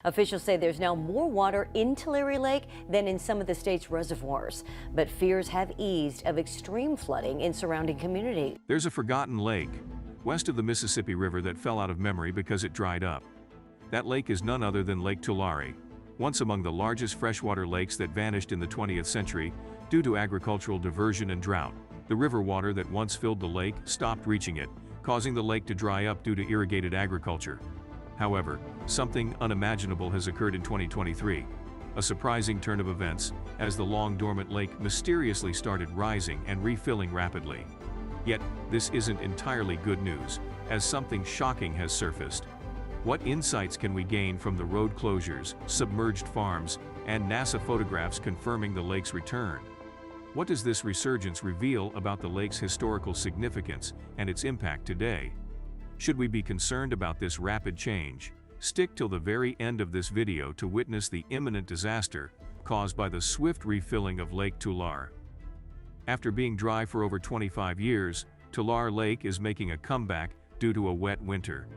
Officials say there's now more water in Tulare Lake than in some of the state's reservoirs, but fears have eased of extreme flooding in surrounding communities. There's a forgotten lake west of the Mississippi River that fell out of memory because it dried up. That lake is none other than Lake Tulare, once among the largest freshwater lakes that vanished in the 20th century due to agricultural diversion and drought. The river water that once filled the lake stopped reaching it, causing the lake to dry up due to irrigated agriculture. However, something unimaginable has occurred in 2023. A surprising turn of events, as the long-dormant lake mysteriously started rising and refilling rapidly. Yet, this isn't entirely good news, as something shocking has surfaced. What insights can we gain from the road closures, submerged farms, and NASA photographs confirming the lake's return? What does this resurgence reveal about the lake's historical significance and its impact today? Should we be concerned about this rapid change? Stick till the very end of this video to witness the imminent disaster caused by the swift refilling of Lake Tulare. After being dry for over 25 years, Tulare Lake is making a comeback due to a wet winter.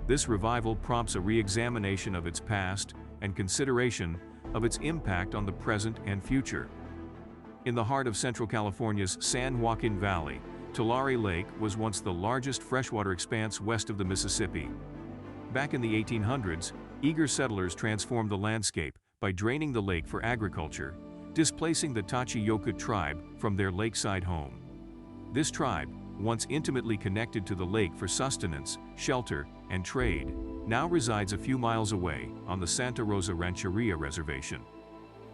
This revival prompts a re-examination of its past and consideration of its impact on the present and future. In the heart of Central California's San Joaquin Valley, Tulare Lake was once the largest freshwater expanse west of the Mississippi. Back in the 1800s, eager settlers transformed the landscape by draining the lake for agriculture, displacing the Tachi-Yokut tribe from their lakeside home. This tribe, once intimately connected to the lake for sustenance, shelter, and trade, now resides a few miles away on the Santa Rosa Rancheria Reservation.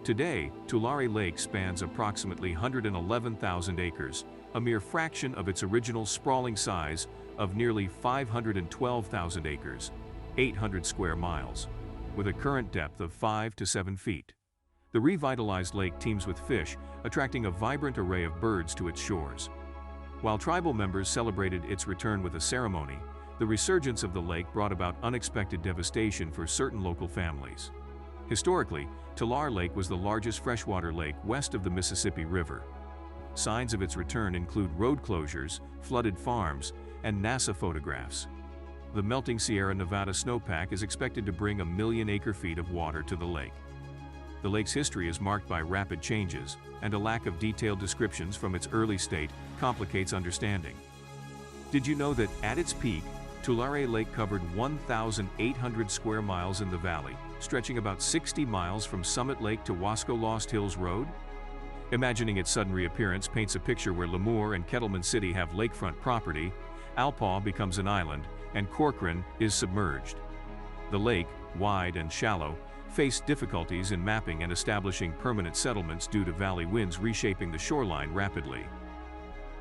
Today, Tulare Lake spans approximately 111,000 acres, a mere fraction of its original sprawling size of nearly 512,000 acres, 800 square miles, with a current depth of 5 to 7 feet. The revitalized lake teems with fish, attracting a vibrant array of birds to its shores. While tribal members celebrated its return with a ceremony, the resurgence of the lake brought about unexpected devastation for certain local families. Historically, Tulare Lake was the largest freshwater lake west of the Mississippi River. Signs of its return include road closures, flooded farms, and NASA photographs. The melting Sierra Nevada snowpack is expected to bring 1 million acre-feet of water to the lake. The lake's history is marked by rapid changes, and a lack of detailed descriptions from its early state complicates understanding. Did you know that, at its peak, Tulare Lake covered 1,800 square miles in the valley, stretching about 60 miles from Summit Lake to Wasco Lost Hills Road? Imagining its sudden reappearance paints a picture where Lemoore and Kettleman City have lakefront property, Alpaugh becomes an island, and Corcoran is submerged. The lake, wide and shallow, faced difficulties in mapping and establishing permanent settlements due to valley winds reshaping the shoreline rapidly.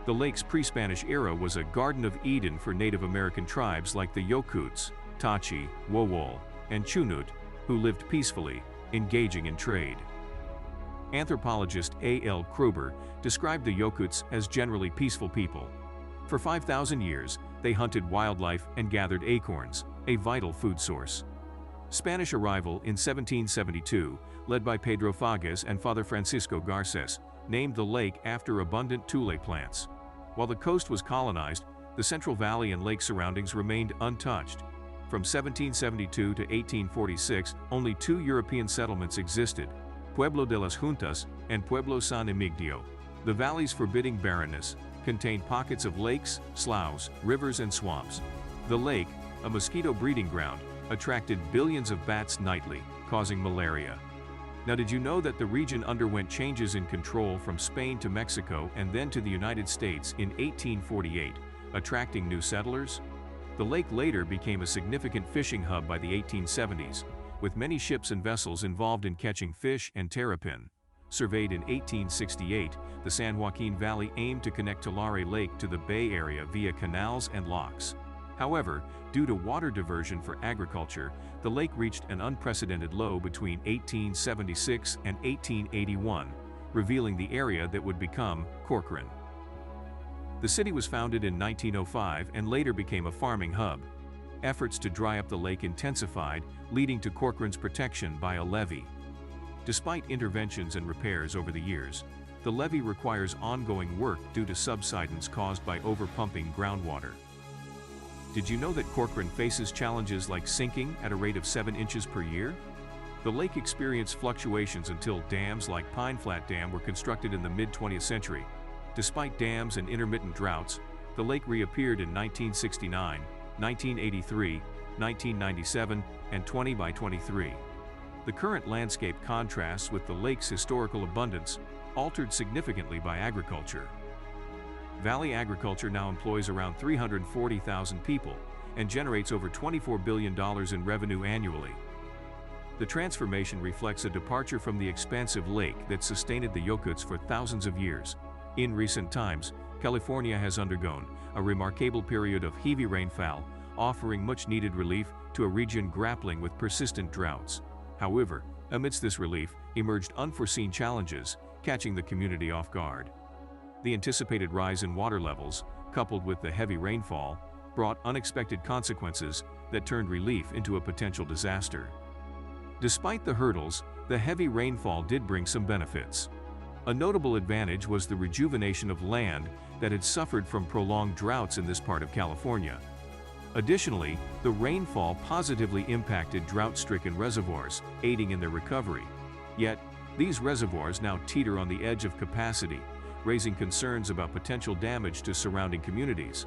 The lake's pre-Spanish era was a Garden of Eden for Native American tribes like the Yokuts, Tachi, Wowol, and Chunut, who lived peacefully, engaging in trade. Anthropologist A.L. Kroeber described the Yokuts as generally peaceful people. For 5,000 years, they hunted wildlife and gathered acorns, a vital food source. Spanish arrival in 1772, led by Pedro Fages and Father Francisco Garces, named the lake after abundant tule plants. While the coast was colonized, the Central Valley and lake surroundings remained untouched. From 1772 to 1846, only 2 European settlements existed, Pueblo de las Juntas and Pueblo San Emigdio. The valley's forbidding barrenness contained pockets of lakes, sloughs, rivers, and swamps. The lake, a mosquito breeding ground, attracted billions of bats nightly, causing malaria. Now, did you know that the region underwent changes in control from Spain to Mexico and then to the United States in 1848, attracting new settlers? The lake later became a significant fishing hub by the 1870s, with many ships and vessels involved in catching fish and terrapin. Surveyed in 1868, the San Joaquin Valley aimed to connect Tulare Lake to the Bay Area via canals and locks. However, due to water diversion for agriculture, the lake reached an unprecedented low between 1876 and 1881, revealing the area that would become Corcoran. The city was founded in 1905 and later became a farming hub. Efforts to dry up the lake intensified, leading to Corcoran's protection by a levee. Despite interventions and repairs over the years, the levee requires ongoing work due to subsidence caused by overpumping groundwater. Did you know that Corcoran faces challenges like sinking at a rate of 7 inches per year? The lake experienced fluctuations until dams like Pine Flat Dam were constructed in the mid-20th century. Despite dams and intermittent droughts, the lake reappeared in 1969, 1983, 1997, and 20 by 23. The current landscape contrasts with the lake's historical abundance, altered significantly by agriculture. Valley agriculture now employs around 340,000 people and generates over $24 billion in revenue annually. The transformation reflects a departure from the expansive lake that sustained the Yokuts for thousands of years. In recent times, California has undergone a remarkable period of heavy rainfall, offering much-needed relief to a region grappling with persistent droughts. However, amidst this relief emerged unforeseen challenges, catching the community off guard. The anticipated rise in water levels, coupled with the heavy rainfall, brought unexpected consequences that turned relief into a potential disaster. Despite the hurdles, the heavy rainfall did bring some benefits. A notable advantage was the rejuvenation of land that had suffered from prolonged droughts in this part of California. Additionally, the rainfall positively impacted drought-stricken reservoirs, aiding in their recovery. Yet, these reservoirs now teeter on the edge of capacity, raising concerns about potential damage to surrounding communities.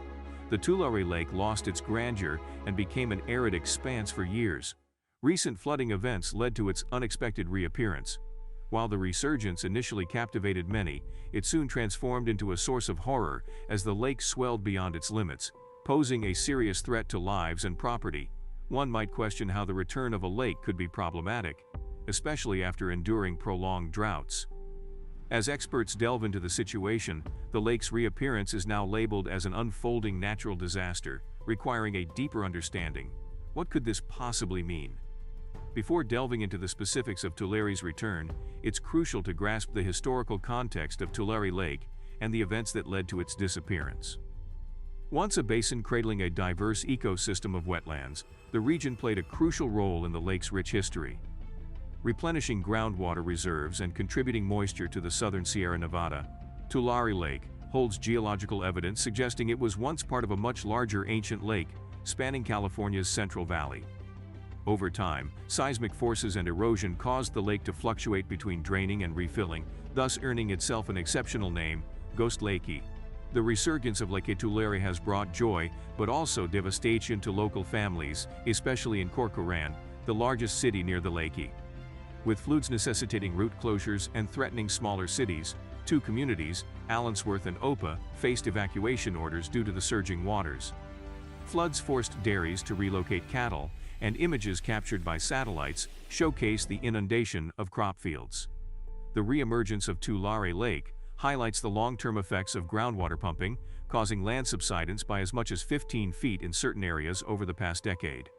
The Tulare Lake lost its grandeur and became an arid expanse for years. Recent flooding events led to its unexpected reappearance. While the resurgence initially captivated many, it soon transformed into a source of horror as the lake swelled beyond its limits, posing a serious threat to lives and property. One might question how the return of a lake could be problematic, especially after enduring prolonged droughts. As experts delve into the situation, the lake's reappearance is now labeled as an unfolding natural disaster, requiring a deeper understanding. What could this possibly mean? Before delving into the specifics of Tulare's return, it's crucial to grasp the historical context of Tulare Lake and the events that led to its disappearance. Once a basin cradling a diverse ecosystem of wetlands, the region played a crucial role in the lake's rich history. Replenishing groundwater reserves and contributing moisture to the southern Sierra Nevada, Tulare Lake holds geological evidence suggesting it was once part of a much larger ancient lake spanning California's Central Valley. Over time, seismic forces and erosion caused the lake to fluctuate between draining and refilling, thus earning itself an exceptional name, Ghost Lakey. The resurgence of Lake Tulare has brought joy, but also devastation to local families, especially in Corcoran, the largest city near the Lakey. With floods necessitating route closures and threatening smaller cities, two communities, Allensworth and Opa, faced evacuation orders due to the surging waters. Floods forced dairies to relocate cattle, and images captured by satellites showcase the inundation of crop fields. The reemergence of Tulare Lake highlights the long-term effects of groundwater pumping, causing land subsidence by as much as 15 feet in certain areas over the past decade.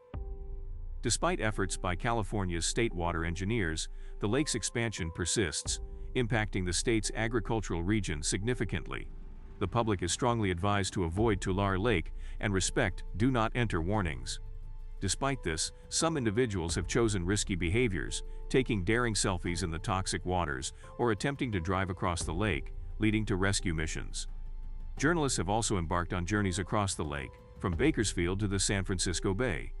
Despite efforts by California's state water engineers, the lake's expansion persists, impacting the state's agricultural region significantly. The public is strongly advised to avoid Tulare Lake and respect "do not enter" warnings. Despite this, some individuals have chosen risky behaviors, taking daring selfies in the toxic waters or attempting to drive across the lake, leading to rescue missions. Journalists have also embarked on journeys across the lake, from Bakersfield to the San Francisco Bay.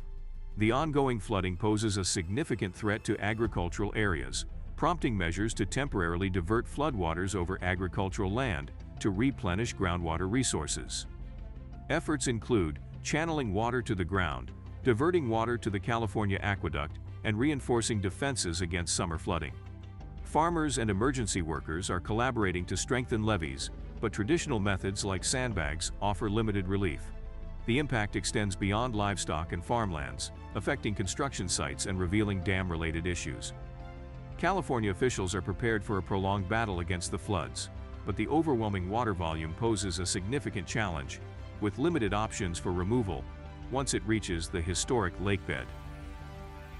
The ongoing flooding poses a significant threat to agricultural areas, prompting measures to temporarily divert floodwaters over agricultural land to replenish groundwater resources. Efforts include channeling water to the ground, diverting water to the California Aqueduct, and reinforcing defenses against summer flooding. Farmers and emergency workers are collaborating to strengthen levees, but traditional methods like sandbags offer limited relief. The impact extends beyond livestock and farmlands, affecting construction sites and revealing dam-related issues. California officials are prepared for a prolonged battle against the floods, but the overwhelming water volume poses a significant challenge, with limited options for removal once it reaches the historic lakebed.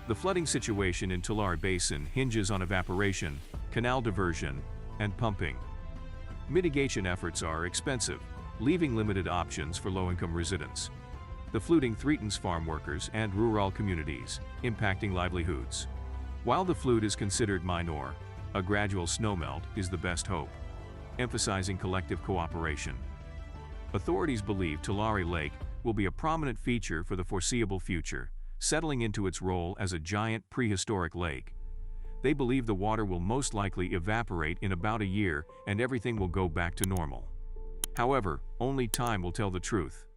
The flooding situation in Tulare Basin hinges on evaporation, canal diversion, and pumping. Mitigation efforts are expensive, leaving limited options for low-income residents. The flooding threatens farm workers and rural communities, impacting livelihoods. While the flood is considered minor, a gradual snowmelt is the best hope, emphasizing collective cooperation. Authorities believe Tulare Lake will be a prominent feature for the foreseeable future, settling into its role as a giant prehistoric lake. They believe the water will most likely evaporate in about a year and everything will go back to normal. However, only time will tell the truth.